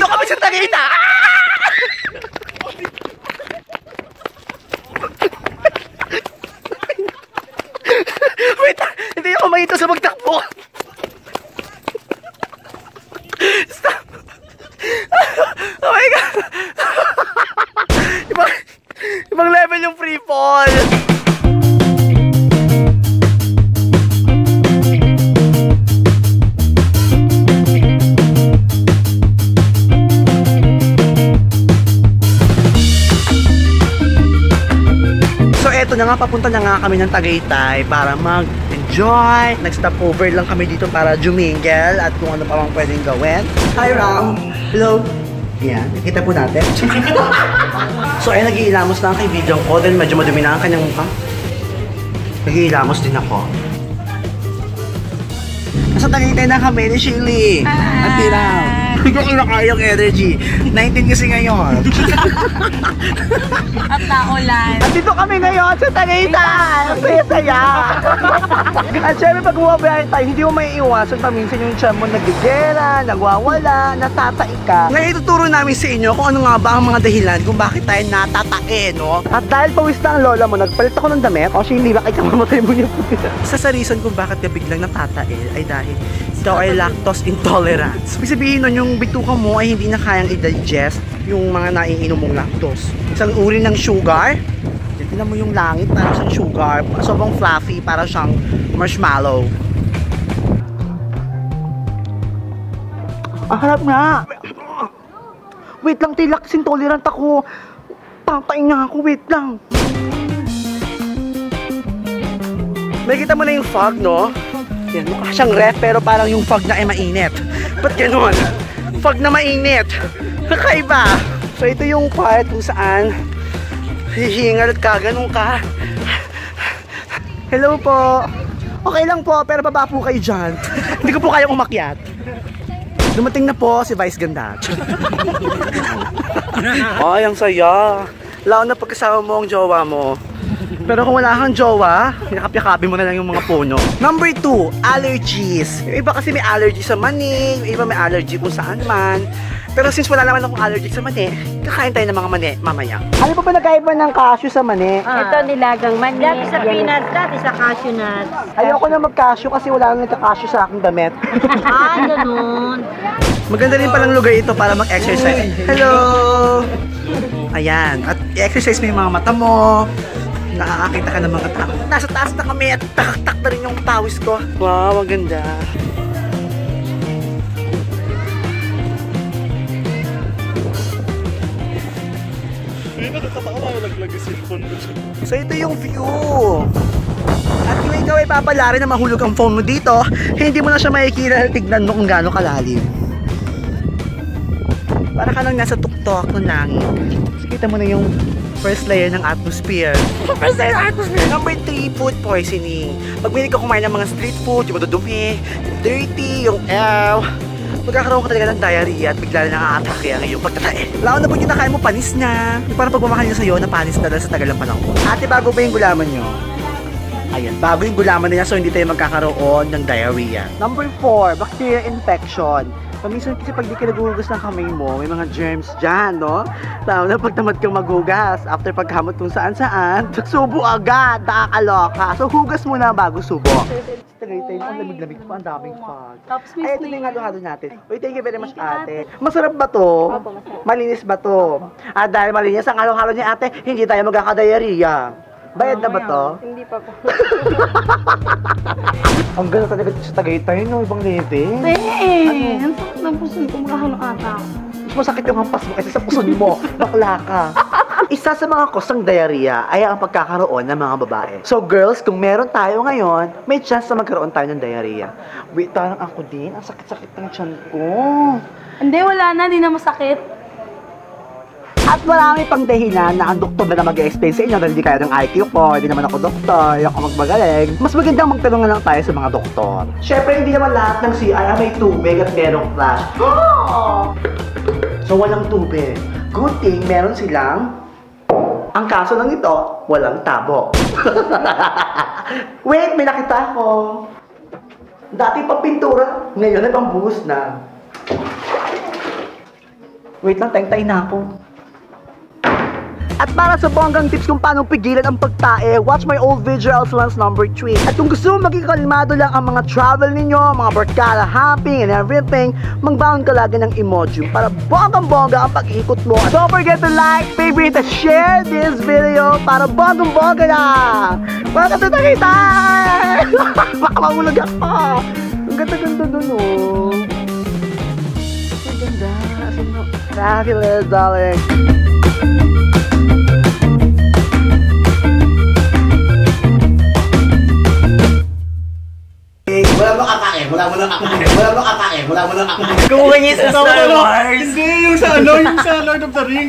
kami sa Tagaytay! Wait, hindi ako makita sa magtakbo. Stop! Oh my God! Ibang level yung free fall. Eto na nga, papunta na nga kami ng Tagaytay para mag-enjoy. Nag-stop over lang kami dito para jumingle at kung ano pa mang pwedeng gawin. Hi, Ram! Hello! Yan, nakita po natin. So, ay nag-iilamos na ang kaibigan ko dahil medyo madumi na ang kanyang mukha. Nag-iilamos din ako. Nasa Tagaytay na kami ni Shirley. At Ram. Hindi ko kinakayang energy. 19 kasi ngayon. At naulan. At dito kami ngayon sa Tagaytay. Ang saya-saya. At syempre pag bumabiyahe tayo, hindi mo may iwasan paminsan yung tiyan mo nagigera, nagwawala, natatae ka. Ngayon ituturo namin sa inyo kung ano nga ba ang mga dahilan kung bakit tayo natatae, no? At dahil pawis na ang lola mo, nagpalit ako ng damit. O siya, hindi ba kayo mamatay mo niya po? Isa sa reason kung bakit ka biglang natatae ay dahil ikaw ay lactose intolerance. Ibig sabihin nun, yung bituka mo ay hindi na kayang i-digest yung mga naiinom mong lactose. Isang uri ng sugar. Tignan mo yung langit, parang siyang sugar. Sobrang fluffy, parang siyang marshmallow. Ang harap nga! Wait lang, lactose intolerant ako. Papain nga ako, wait lang. May kita mo na yung fog, no? Yan, mukha siyang ref pero parang yung fog na ay mainit. Ba't ganun? Fog na mainit. Kakaiba. So ito yung part kung saan hihingal at kaganon ka. Hello po. Okay lang po pero baba po kayo dyan. Hindi ko po kayang umakyat. Dumating na po si Vice Ganda. Ay, ang saya. Lalo na pagkasama mo ang jowa mo. Pero kung wala kang jowa, yakap-yakapin mo na lang yung mga puno. Number 2, allergies. Yung iba kasi may allergy sa mani, yung iba may allergy kung saan man. Pero since wala naman akong allergy sa mani, kakain tayo ng mga mani mamaya. Ano pa ba nagkaiba ng cashew sa mani? Ito nilagang mani. Dati sa peanuts, dati sa cashew nuts. Ayoko na mag-cashew kasi wala nang nagka-cashew sa aking damit. Ganun. Maganda rin palang lugar ito para mag-exercise. Hello! Ayan, at i-exercise mo yung mga mata mo. Nakakakita ka ng mga tao. Nasa taas na kami at takak-tak na rin yung pawis ko. Wow, ang ganda. So ito yung view. At kung ikaw ay papalari na mahulog ang phone mo dito, hindi mo na siya makikita. Tignan mo kung gaano kalalim. Para ka lang nasa tuktok ng langit. So kita mo na yung first layer ng atmosphere. First layer ng atmosphere. Number 3, food poisoning. Pag may ka kumain ng mga street food, yung madudumi, yung dirty, yung magkakaroon ka talaga ng diarrhea at bigla na nakaka-atake ang iyong pagtatae. Lalo na pag yung nakain mo, panis na. Yung parang pagmamahal niya sa'yo, napanis na dahil sa tagal ng panahon. Ate, bago ba yung gulaman nyo? Ayan, bago yung gulaman na yan, so hindi tayo magkakaroon ng diarrhea. Number 4, bacterial infection. Paminsan kasi pag di ka naguhugas ng kamay mo, may mga germs dyan, no? Lalo na pag tamad kang maghugas, after pagkamot kung saan-saan, subo agad, nakakaloka. So hugas muna bago subo. Tagaytay, ang lamig-lamig pa, ang daming fog. Ay, ito na yung halo-halo natin. Uy, thank you very much, ate. Masarap ba to? Malinis ba to? At dahil malinis ang halo-halo niya, ate, hindi tayo magkaka-diarrhea. Bayad na ba to? Hindi pa po. Ang ganda talaga sa Tagaytay, no? Ibang level. Ang sakit ng puso ko, makahalo ata. Mas masakit yung hampas mo kasi sa puso mo. Bakla ka. Isa sa mga kosang diarrhea ay ang pagkakaroon ng mga babae. So girls, kung meron tayo ngayon, may chance na magkaroon tayo ng diarrhea. Wait, parang ako din. Ang sakit-sakit ng tiyan ko. Hindi, wala na. Hindi na masakit. At marami pang dahilan na ang doktor na mag-explain sa inyo dahil hindi kaya ng IQ ko, hindi naman ako doktor, hindi ako magmagaling. Mas magandang magtanong na lang tayo sa mga doktor. Syempre, hindi naman lahat ng CR may tubig at merong flash. So, walang tubig. Good thing, meron silang... Ang kaso lang ito, walang tabo. Wait, may nakita ako. Dati pang pintura, ngayon ay pang buhos na. Wait lang, tayong-tay na ako. At para sa bonggang tips kung paano pigilan ang pagtae, watch my old video Elsalans number 3. At kung gusto mo maging kalmado lang ang mga travel ninyo, mga barkada hopping and everything, magbaon ka lagi ng emoji para bonggang-bongga ang pag-ikot mo. At don't forget to like, favorite, and share this video para bonggang-bongga na! Mga kita! Baka mahulog ako! Ang ganda-ganda dun, oh. Ang ganda. Fabulous, darling. Wala mo nang kakain. Kumuha niya sa Star Wars. Hindi, yung sa Lord of the Rings.